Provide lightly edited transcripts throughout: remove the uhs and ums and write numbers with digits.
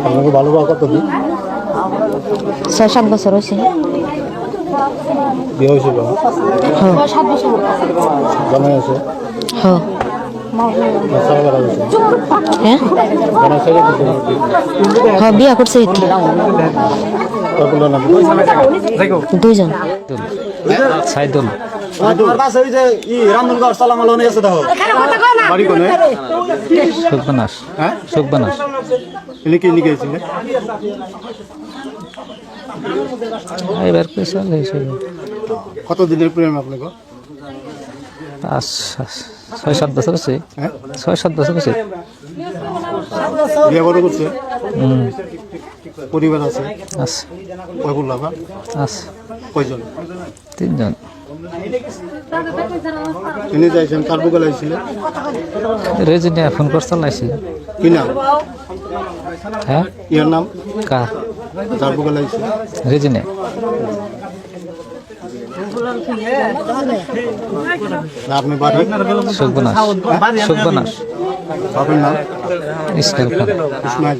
আপনাকে ভালো পাওয়া কতদিন? 6-7 বছর হয়েছে। বিয়ে হয়েছিল? জামাই আছে? হ্যাঁ। হ্যাঁ, বিয়া করছে দুইজন। সাইদুল সুখবানাস এবার কতদিনের প্রেম আপনাকে? 6-7 বছর আছে। 6-7 বছর আছে। বিয়ে বড় করছে? পরিবার আছে? আছে। কয় বললা? আছে। কয়জন? 3 জন। তিনি যাইছেন কার বুকে লাইছিলেন? রেজিনিয়া ফোন করে চালাইছিল। কি নাম? হ্যাঁ, ইয়ার নাম? কার? যার বুকে লাইছিল? রেজিনিয়া। আপনি বাড়ি? সুখবানাস। সুখবানাস। আপনার নাম? ইসমাইল খান। ইসমাইল।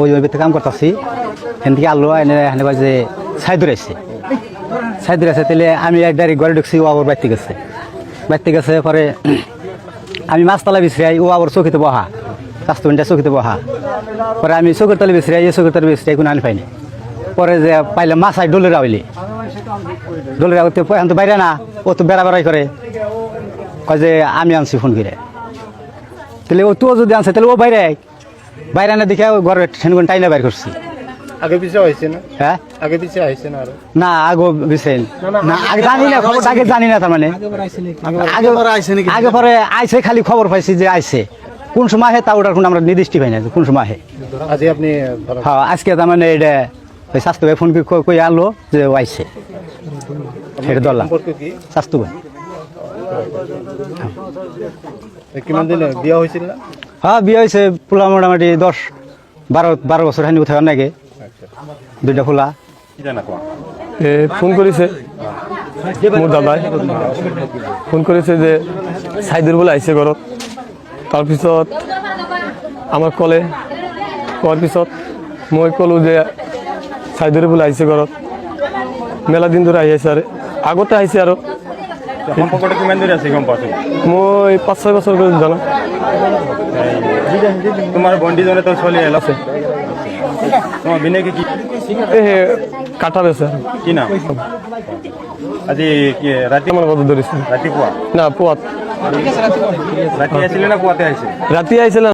ওই ভিতরে কাম করতেছি, এখান থেকে আলো এনে এখানে কয় যে সাইদুর আছে তাহলে আমি এক ডাইরেক্ট ঘরে ঢুকছি, ও আবার বাইতে গেছে পরে আমি মাছতলা বিছরাই, ও আবার চৌকিতে বহা, স্বাস্থ্যবিনটা চৌকিতে বহা, পরে আমি চৌকের তলে বিছরাই, এই চৌকের তলে বিছরাই কোনো আনি পাইনি। পরে যে পাইলে মাছাই ডোলের আইলি, ডোলের আগে এখন তো বাইরে না, ও তো বেড়াই করে, কয় যে আমি আনছি ফোন করে, তাহলে ও তুও যদি আনছে তাহলে ও বাইরে না দেখে ঘরে ঠেনগুন টাইনা বাইর করছি। আগে পিছিয়ে হয়েছে না? হ্যাঁ, আগে পিছিয়ে হয়েছে না? আরো না আগো বিছেন না, আগে জানি না, খবরটা আগে জানি না, তার মানে আগে পরে আইছে, খালি খবর পাইছি যে আইছে, কোন সময় তা ওটার কোনো আমরা নির্দিষ্ট পাই না কোন সময়। আজ আপনি? হ্যাঁ, আজকে তার মানে এটা ওই স্বাস্থ্য ভাই ফোন কই আনলো যে ও আইছে, সেটা ধরলাম। স্বাস্থ্য ভাই কিমান দিন বিয়া হয়েছিল? হ্যাঁ, বিয়ে হয়েছে পোলা মোটামুটি 10-12 বছর হানি কোথাও নাকি, 2টা পোলা। ফোন করেছে মোর দাদাই, ফোন করেছে যে সাইদুর বলে আইছে ঘৰত। তাৰপিছত আমার কলে কোৱাৰ পিছত মই ক'লোঁ যে সাইদুর বলে আইছে ঘৰত, মেলা দিন ধরে আহি আছে, আৰু আগতে আহিছে। আৰু সম্পর্কটা কিমান দিন আছে গম পাচ্ছেন? মই 5-6 বছর করে জানো। তোমার বন্ডিজনে তো চলে আছে। তোমার বিনয়কে কি কাটা বেছে কি নাম? আজি রাতি আমার কথা ধরেছে। রাতিপুৱা না, পুয়াত রাতি আসলে না পুৱাতে আহিছে? রাতি আইছিল।